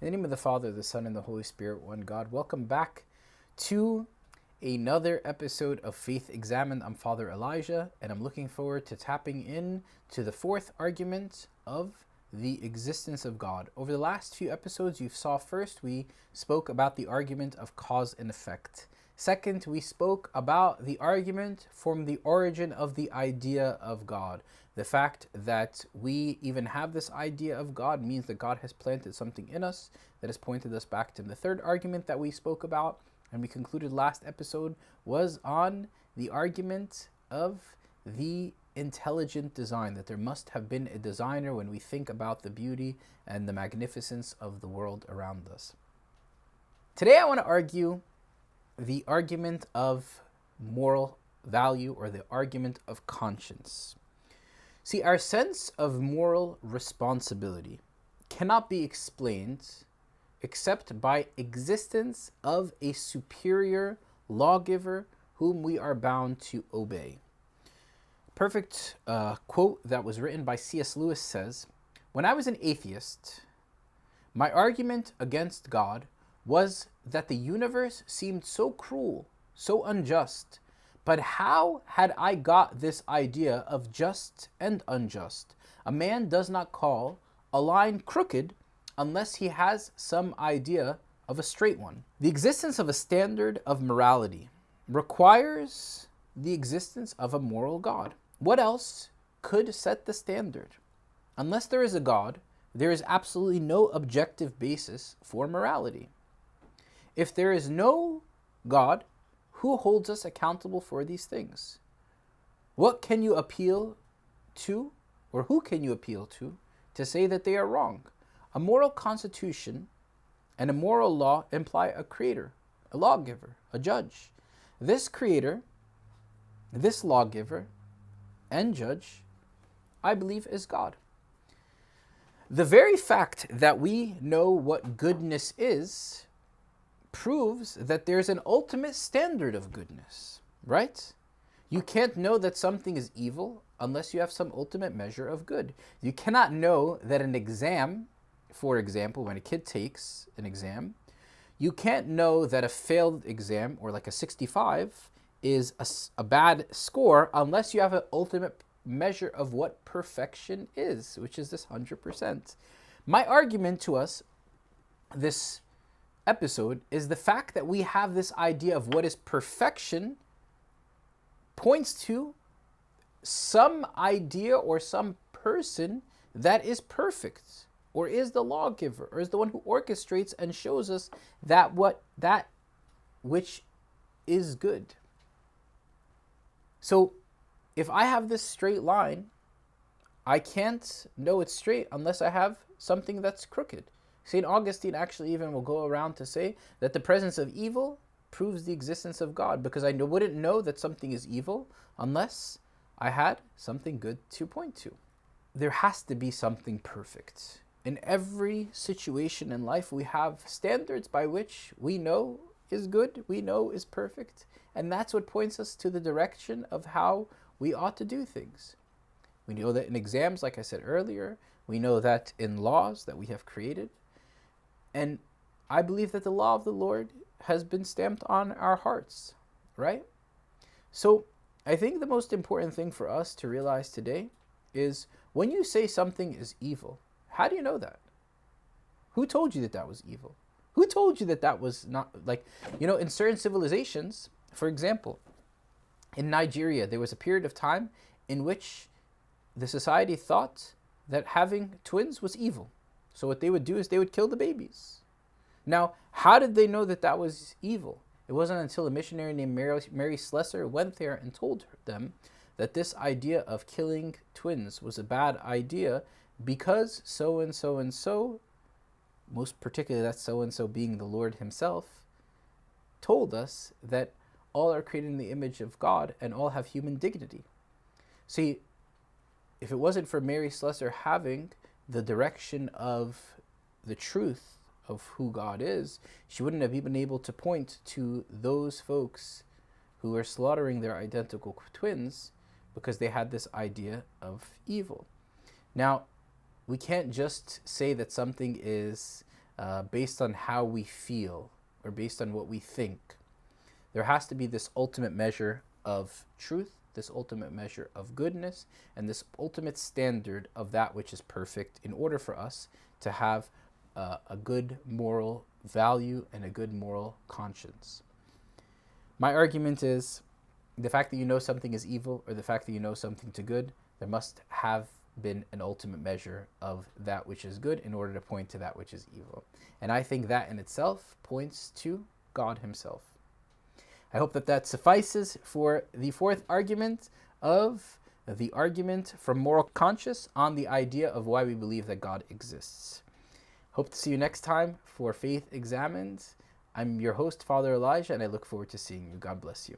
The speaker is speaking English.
In the name of the Father, the Son, and the Holy Spirit, one God. Welcome back to another episode of Faith Examined. I'm Father Elijah, and I'm looking forward to tapping in to the fourth argument of the existence of God. Over the last few episodes, you saw first we spoke about the argument of cause and effect. Second, we spoke about the argument from the origin of the idea of God. The fact that we even have this idea of God means that God has planted something in us that has pointed us back to him. The third argument that we spoke about and we concluded last episode was on the argument of the intelligent design, that there must have been a designer when we think about the beauty and the magnificence of the world around us. Today I want to argue the argument of moral value, or the argument of conscience. See, our sense of moral responsibility cannot be explained except by existence of a superior lawgiver whom we are bound to obey. Perfect quote that was written by C.S. Lewis says, "When I was an atheist, my argument against God was that the universe seemed so cruel, so unjust. But how had I got this idea of just and unjust? A man does not call a line crooked unless he has some idea of a straight one. The existence of a standard of morality requires the existence of a moral God. What else could set the standard? Unless there is a God, there is absolutely no objective basis for morality. If there is no God, who holds us accountable for these things? What can you appeal to, or who can you appeal to say that they are wrong? A moral constitution and a moral law imply a creator, a lawgiver, a judge. This creator, this lawgiver, and judge, I believe, is God. The very fact that we know what goodness is proves that there's an ultimate standard of goodness, right? You can't know that something is evil unless you have some ultimate measure of good. You cannot know that an exam, for example, when a kid takes an exam, you can't know that a failed exam, or like a 65, is a bad score unless you have an ultimate measure of what perfection is, which is this 100%. My argument to us this episode is the fact that we have this idea of what is perfection points to some idea or some person that is perfect, or is the lawgiver, or is the one who orchestrates and shows us that which is good. So if I have this straight line, I can't know it's straight unless I have something that's crooked. St. Augustine actually even will go around to say that the presence of evil proves the existence of God, because I wouldn't know that something is evil unless I had something good to point to. There has to be something perfect. In every situation in life, we have standards by which we know is good, we know is perfect, and that's what points us to the direction of how we ought to do things. We know that in exams, like I said earlier, we know that in laws that we have created, and I believe that the law of the Lord has been stamped on our hearts, right? So I think the most important thing for us to realize today is when you say something is evil, how do you know that? Who told you that that was evil? Who told you that that was not, in certain civilizations, for example, in Nigeria, there was a period of time in which the society thought that having twins was evil. So what they would do is they would kill the babies. Now, how did they know that that was evil? It wasn't until a missionary named Mary Slessor went there and told them that this idea of killing twins was a bad idea because so and so and so, most particularly that so and so being the Lord himself, told us that all are created in the image of God and all have human dignity. See, if it wasn't for Mary Slessor having the direction of the truth of who God is, she wouldn't have even been able to point to those folks who were slaughtering their identical twins because they had this idea of evil. Now, we can't just say that something is based on how we feel or based on what we think. There has to be this ultimate measure of truth, this ultimate measure of goodness, and this ultimate standard of that which is perfect in order for us to have a good moral value and a good moral conscience. My argument is the fact that you know something is evil or the fact that you know something to good, there must have been an ultimate measure of that which is good in order to point to that which is evil. And I think that in itself points to God himself. I hope that that suffices for the fourth argument of the argument from moral conscience on the idea of why we believe that God exists. Hope to see you next time for Faith Examined. I'm your host, Father Elijah, and I look forward to seeing you. God bless you.